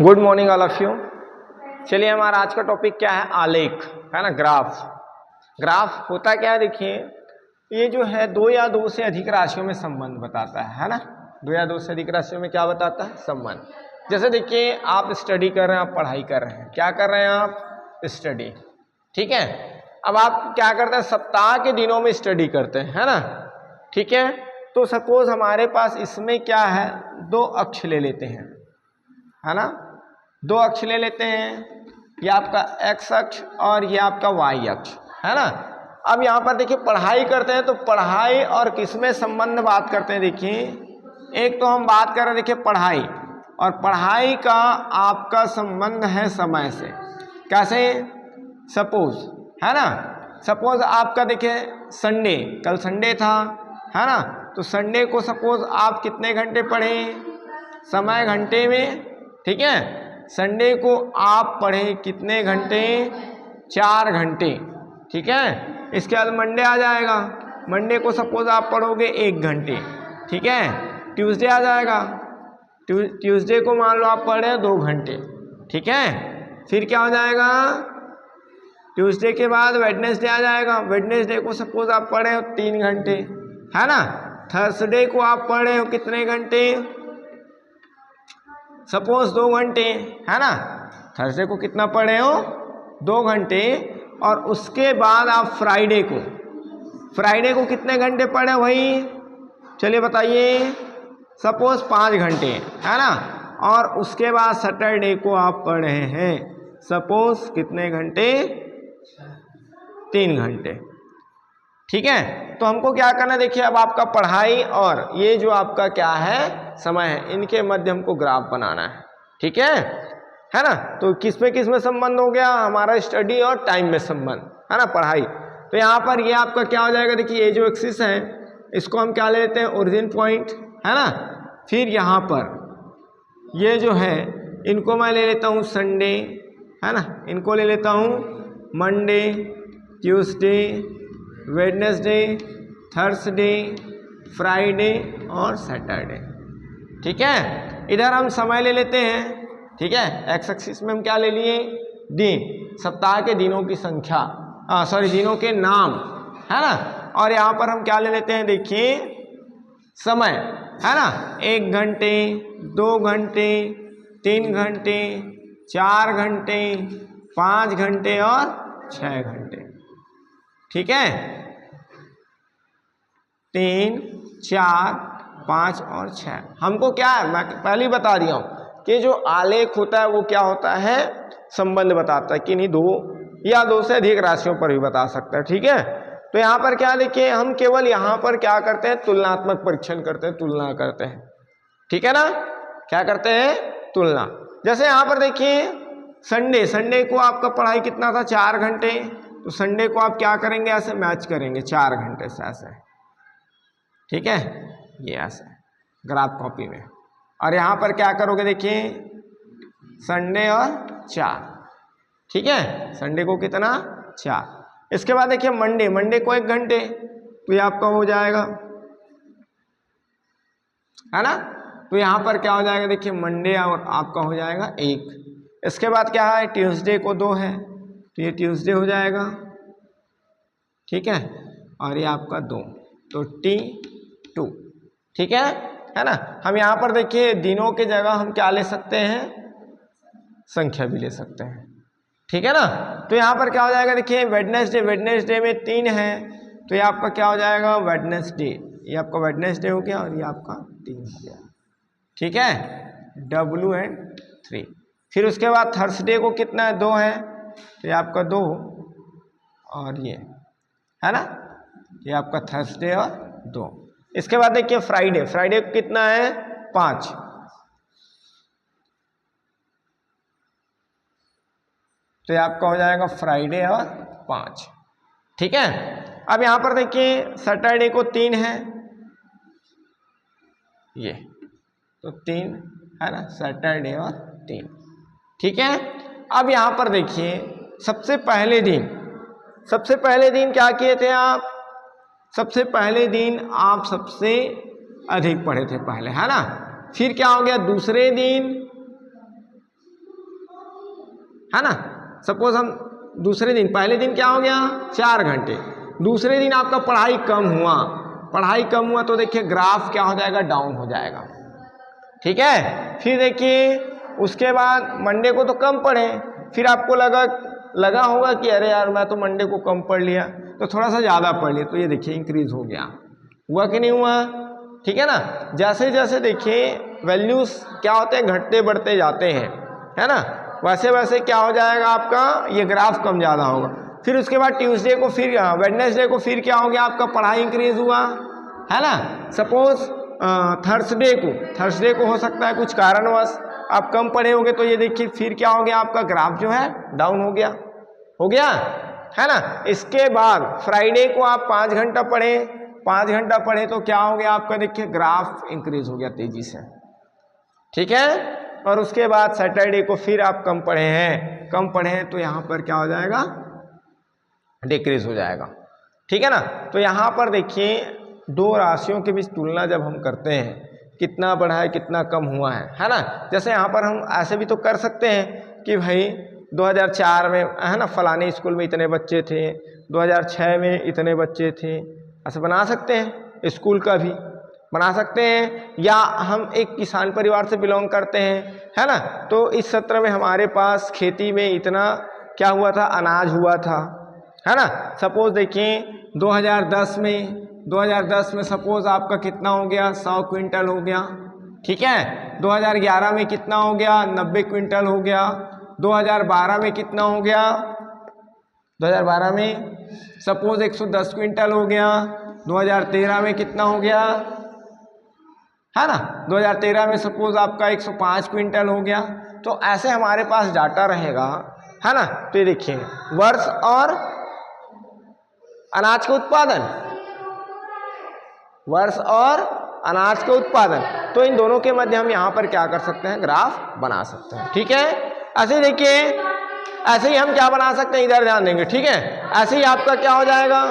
Good morning all of you. चलिए हमारा आज का टॉपिक क्या है, आलेख, है ना। ग्राफ। ग्राफ होता क्या है, देखिए ये जो है दो या दो से अधिक राशियों में संबंध बताता है ना। दो या दो से अधिक राशियों में क्या बताता है, संबंध। जैसे देखिए आप स्टडी कर रहे हैं, आप पढ़ाई कर रहे हैं, क्या कर रहे हैं आप, स्टडी, ठीक है। अब आप क्या करते हैं, सप्ताह के दिनों में स्टडी करते हैं, है ना, ठीक है। तो सपोज हमारे पास इसमें क्या है, दो अक्ष ले लेते हैं, है ना, दो अक्ष ले लेते हैं, ये आपका एक्स अक्ष और ये आपका वाई अक्ष, है ना। अब यहाँ पर देखिए पढ़ाई करते हैं तो पढ़ाई और किसमें संबंध बात करते हैं, देखिए एक तो हम बात कर रहे हैं, देखिए पढ़ाई, और पढ़ाई का आपका संबंध है समय से। कैसे, सपोज, है ना, सपोज आपका देखिए संडे, कल संडे था, है ना, तो संडे को सपोज आप कितने घंटे पढ़े, समय घंटे में, ठीक है। संडे को आप पढ़े कितने घंटे, 4 घंटे, ठीक है। इसके बाद मंडे आ जाएगा, मंडे को सपोज आप पढ़ोगे 1 घंटे, ठीक है। ट्यूसडे आ जाएगा, ट्यूसडे को मान लो आप पढ़े 2 घंटे, ठीक है। फिर क्या हो जाएगा, ट्यूसडे के बाद वेडनेसडे आ जाएगा, वेडनेसडे को सपोज आप पढ़े हो 3 घंटे, है ना। थर्सडे को आप पढ़े हो कितने घंटे, सपोज 2 घंटे, है ना। थर्सडे को कितना पढ़े हो, 2 घंटे। और उसके बाद आप फ्राइडे को कितने घंटे पढ़े, वही चलिए बताइए, सपोज 5 घंटे, है ना। और उसके बाद सैटरडे को आप पढ़े हैं सपोज कितने घंटे, 3 घंटे, ठीक है। तो हमको क्या करना है, देखिए अब आपका पढ़ाई और ये जो आपका क्या है समय है, इनके मध्य हमको ग्राफ बनाना है, ठीक है ना। तो किस में संबंध हो गया, हमारा स्टडी और टाइम में संबंध, है ना, पढ़ाई। तो यहाँ पर ये आपका क्या हो जाएगा, देखिए ये जो एक्सिस है इसको हम क्या ले लेते हैं, ओरिजिन पॉइंट, है ना। फिर यहाँ पर ये जो है इनको मैं ले लेता हूँ संडे, है ना, इनको ले लेता हूँ Monday, Tuesday, Wednesday, Thursday, Friday और सैटरडे, ठीक है। इधर हम समय ले लेते हैं, ठीक है। एक्स एक्सिस में हम क्या ले लिए, दिन, सप्ताह के दिनों की संख्या, दिनों के नाम, है ना। और यहाँ पर हम क्या ले लेते हैं, देखिए समय, है ना, 1 घंटे, 2 घंटे, 3 घंटे, 4 घंटे, 5 घंटे और 6 घंटे, ठीक है। 3, 4, 5 और 6। हमको क्या है, मैं पहले ही बता दिया हूँ कि जो आलेख होता है वो क्या होता है, संबंध बताता है कि नहीं, दो या दो से अधिक राशियों पर भी बता सकता है, ठीक है। तो यहाँ पर क्या देखिए, हम केवल यहाँ पर क्या करते हैं, तुलनात्मक परीक्षण करते हैं, तुलना करते हैं, ठीक है ना। क्या करते हैं, तुलना। जैसे यहाँ पर देखिए संडे को आपका पढ़ाई कितना था, 4 घंटे। तो संडे को आप क्या करेंगे, ऐसे मैच करेंगे 4 घंटे से, ऐसे, ठीक है, ये ऐसे ग्राफ कॉपी में। और यहाँ पर क्या करोगे, देखिए संडे और 4, ठीक है, संडे को कितना, 4। इसके बाद देखिए मंडे को 1 घंटे, तो ये आपका हो जाएगा, है ना। तो यहाँ पर क्या हो जाएगा, देखिए मंडे और आपका हो जाएगा 1। इसके बाद क्या है, ट्यूसडे को 2 है, तो ये ट्यूसडे हो जाएगा, ठीक है। और ये आपका 2, तो T2, ठीक है ना। हम यहाँ पर देखिए दिनों के जगह हम क्या ले सकते हैं, संख्या भी ले सकते हैं, ठीक है ना। तो यहाँ पर क्या हो जाएगा, देखिए वेडनेसडे में 3 है, तो ये आपका क्या हो जाएगा, वेडनेसडे, ये आपका वेडनेसडे हो गया और ये आपका 3 हो गया, ठीक है, W and 3। फिर उसके बाद थर्सडे को कितना है, 2 है, तो ये आपका 2 और ये, है ना, ये आपका थर्सडे और 2। इसके बाद देखिए फ्राइडे को कितना है, 5, तो ये आपका हो जाएगा फ्राइडे और 5, ठीक है। अब यहाँ पर देखिए सैटरडे को 3 है, ये तो 3, है ना, सैटरडे और 3, ठीक है। अब यहाँ पर देखिए सबसे पहले दिन क्या किए थे आप, सबसे पहले दिन आप सबसे अधिक पढ़े थे पहले, है ना। फिर क्या हो गया, दूसरे दिन है ना। सपोज हम दूसरे दिन, पहले दिन क्या हो गया 4 घंटे, दूसरे दिन आपका पढ़ाई कम हुआ तो देखिए ग्राफ क्या हो जाएगा, डाउन हो जाएगा। ठीक है, फिर देखिए उसके बाद मंडे को तो कम पढ़े, फिर आपको लगा होगा कि अरे यार मैं तो मंडे को कम पढ़ लिया, तो थोड़ा सा ज़्यादा पढ़ लिया, तो ये देखिए इंक्रीज हो गया। हुआ कि नहीं हुआ? ठीक है ना। जैसे जैसे देखिए वैल्यूज क्या होते हैं, घटते बढ़ते जाते हैं, है ना, वैसे वैसे क्या हो जाएगा आपका ये ग्राफ कम ज़्यादा होगा। फिर उसके बाद ट्यूसडे को, फिर वेडनेसडे को फिर क्या हो गया आपका पढ़ाई इंक्रीज हुआ, है ना। सपोज थर्सडे को हो सकता है कुछ कारणवश आप कम पढ़े होंगे, तो ये देखिए फिर क्या हो गया आपका ग्राफ जो है डाउन हो गया, है ना। इसके बाद फ्राइडे को आप 5 घंटा पढ़े तो क्या हो गया आपका, देखिए ग्राफ इंक्रीज हो गया तेजी से। ठीक है, और उसके बाद सैटरडे को फिर आप कम पढ़े हैं तो यहाँ पर क्या हो जाएगा, डिक्रीज हो जाएगा। ठीक है ना। तो यहाँ पर देखिए दो राशियों के बीच तुलना जब हम करते हैं, कितना बढ़ा है कितना कम हुआ है ना। जैसे यहाँ पर हम ऐसे भी तो कर सकते हैं कि भाई 2004 में, है ना, फलाने स्कूल में इतने बच्चे थे, 2006 में इतने बच्चे थे, ऐसे बना सकते हैं, स्कूल का भी बना सकते हैं। या हम एक किसान परिवार से बिलोंग करते हैं, है ना, तो इस सत्र में हमारे पास खेती में इतना क्या हुआ था, अनाज हुआ था, है ना। सपोज देखिए 2010 में सपोज आपका कितना हो गया, 100 क्विंटल हो गया। ठीक है, 2011 में कितना हो गया, 90 क्विंटल हो गया। 2012 में कितना हो गया, 2012 में सपोज 110 क्विंटल हो गया। 2013 में कितना हो गया, है ना, 2013 में सपोज आपका 105 क्विंटल हो गया। तो ऐसे हमारे पास डाटा रहेगा, है ना। तो ये देखिए वर्ष और अनाज का उत्पादन, तो इन दोनों के मध्य हम यहाँ पर क्या कर सकते हैं, ग्राफ बना सकते हैं। ठीक है, ऐसे देखिए, ऐसे ही हम क्या बना सकते हैं, इधर ध्यान देंगे। ठीक है, ऐसे ही आपका क्या हो जाएगा,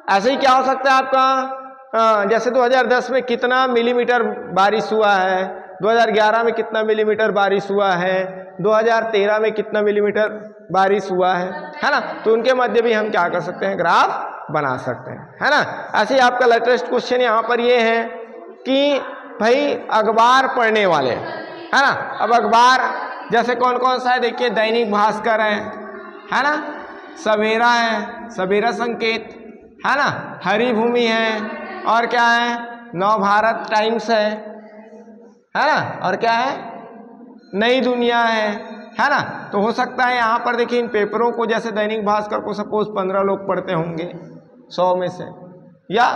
ऐसे ही क्या हो सकता है आपका, जैसे 2010 में कितना मिलीमीटर बारिश हुआ है, 2011 में कितना मिलीमीटर बारिश हुआ है, 2013 में कितना मिलीमीटर बारिश हुआ है ना। तो उनके मध्य भी हम क्या कर सकते हैं, ग्राफ बना सकते हैं, है ना। ऐसे ही आपका लेटेस्ट क्वेश्चन यहाँ पर ये है कि भाई अखबार पढ़ने वाले, है ना। अब अखबार जैसे कौन कौन सा है, देखिए दैनिक भास्कर है ना, सवेरा है, सवेरा संकेत, है ना, हरी भूमि है, और क्या है, नवभारत टाइम्स है ना, और क्या है, नई दुनिया है ना। तो हो सकता है यहाँ पर देखिए इन पेपरों को, जैसे दैनिक भास्कर को सपोज 15 लोग पढ़ते होंगे 100 में से, या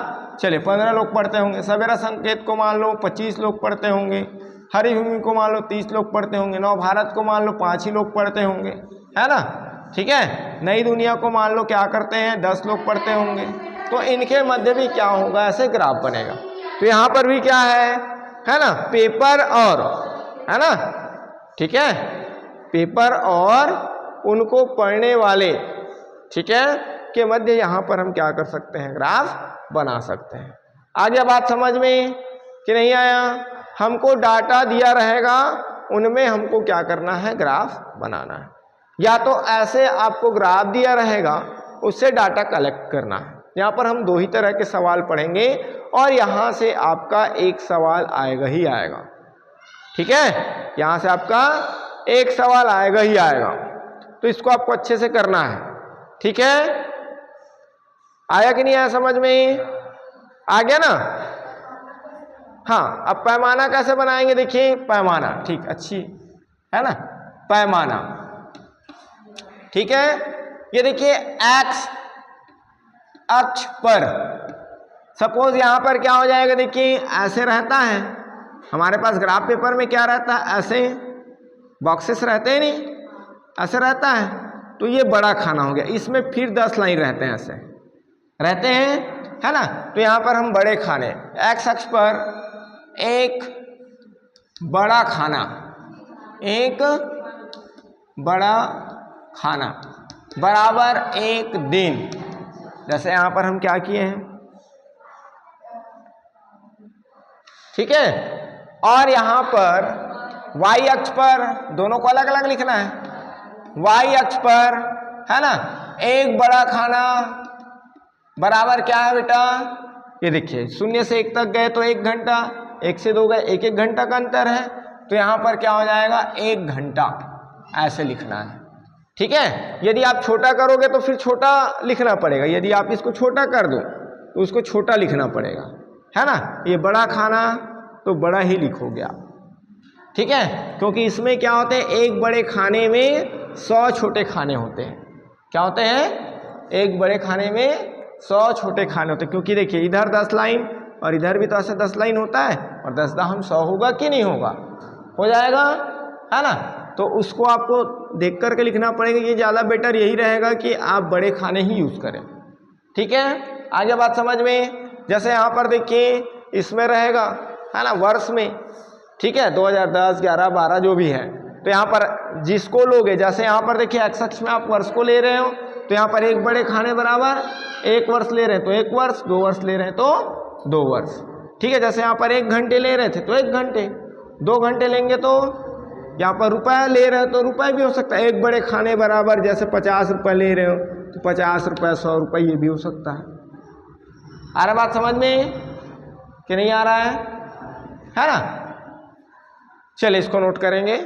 चलिए 15 लोग पढ़ते होंगे। सवेरा संकेत को मान लो 25 लोग पढ़ते होंगे, हरी भूमि को मान लो 30 लोग पढ़ते होंगे, नवभारत को मान लो 5 ही लोग पढ़ते होंगे, है ना। ठीक है, नई दुनिया को मान लो क्या करते हैं, 10 लोग पढ़ते होंगे। तो इनके मध्य भी क्या होगा, ऐसे ग्राफ बनेगा। तो यहाँ पर भी क्या है ना, पेपर और, है ना, ठीक है, पेपर और उनको पढ़ने वाले, ठीक है, के मध्य यहाँ पर हम क्या कर सकते हैं, ग्राफ बना सकते हैं। आ गया बात समझ में कि नहीं आया? हमको डाटा दिया रहेगा, उनमें हमको क्या करना है, ग्राफ बनाना है। या तो ऐसे आपको ग्राफ दिया रहेगा, उससे डाटा कलेक्ट करना है। यहाँ पर हम 2 ही तरह के सवाल पढ़ेंगे, और यहाँ से आपका एक सवाल आएगा ही आएगा। ठीक है, यहाँ से आपका एक सवाल आएगा ही आएगा, तो इसको आपको अच्छे से करना है। ठीक है, आया कि नहीं आया समझ में? आ गया ना? हाँ, अब पैमाना कैसे बनाएंगे, देखिए पैमाना, ठीक, अच्छी है ना, पैमाना। ठीक है, ये देखिए एक्स अक्ष पर सपोज यहाँ पर क्या हो जाएगा, देखिए ऐसे रहता है हमारे पास ग्राफ पेपर में, क्या रहता है, ऐसे बॉक्सेस रहते हैं, नहीं ऐसे रहता है। तो ये बड़ा खाना हो गया, इसमें फिर 10 लाइन रहते हैं, ऐसे रहते हैं, है ना। तो यहाँ पर हम बड़े खाने, एक्स अक्ष पर एक बड़ा खाना, एक बड़ा खाना बराबर एक दिन। जैसे यहाँ पर हम क्या किए हैं, ठीक है, और यहाँ पर वाई अक्ष पर दोनों को अलग अलग लिखना है। वाई अक्ष पर है ना एक बड़ा खाना बराबर क्या है बेटा, ये देखिए 0 से 1 तक गए तो 1 घंटा, 1 से 2 गए 1 घंटा का अंतर है, तो यहाँ पर क्या हो जाएगा 1 घंटा, ऐसे लिखना है। ठीक है, यदि आप छोटा करोगे तो फिर छोटा लिखना पड़ेगा, यदि आप इसको छोटा कर दो तो उसको छोटा लिखना पड़ेगा, है ना। ये बड़ा खाना तो बड़ा ही लिखोगे आप, ठीक है, क्योंकि इसमें क्या होते हैं, एक बड़े खाने में 100 छोटे खाने होते हैं। क्या होते हैं, एक बड़े खाने में 100 छोटे खाने होते हैं, क्योंकि देखिए इधर 10 लाइन और इधर भी तो ऐसे 10 लाइन होता है, और 10 दाहम 100 होगा कि नहीं होगा, हो जाएगा, है ना। तो उसको आपको देख करके लिखना पड़ेगा, ये ज़्यादा बेटर यही रहेगा कि आप बड़े खाने ही यूज़ करें। ठीक है, आगे बात समझ में। जैसे यहाँ पर देखिए इसमें रहेगा, है ना, वर्ष में, ठीक है, 2010, 11, 12 जो भी है, तो यहाँ पर जिसको लोगे, जैसे यहाँ पर देखिए एक्स अक्ष में आप वर्ष को ले रहे हो, तो यहाँ पर एक बड़े खाने बराबर 1 वर्ष ले रहे हैं तो 1 वर्ष, 2 वर्ष ले रहे हैं तो 2 वर्ष। ठीक है, जैसे यहाँ पर 1 घंटे ले रहे थे तो 1 घंटे, 2 घंटे लेंगे तो यहाँ पर रुपये ले रहे हो तो रुपये भी हो सकता है, एक बड़े खाने बराबर जैसे 50 रुपये ले रहे हो तो 50 रुपये, 100 रुपये, ये भी हो सकता है। आ रहा बात समझ में कि नहीं आ रहा है ना। चलिए इसको नोट करेंगे।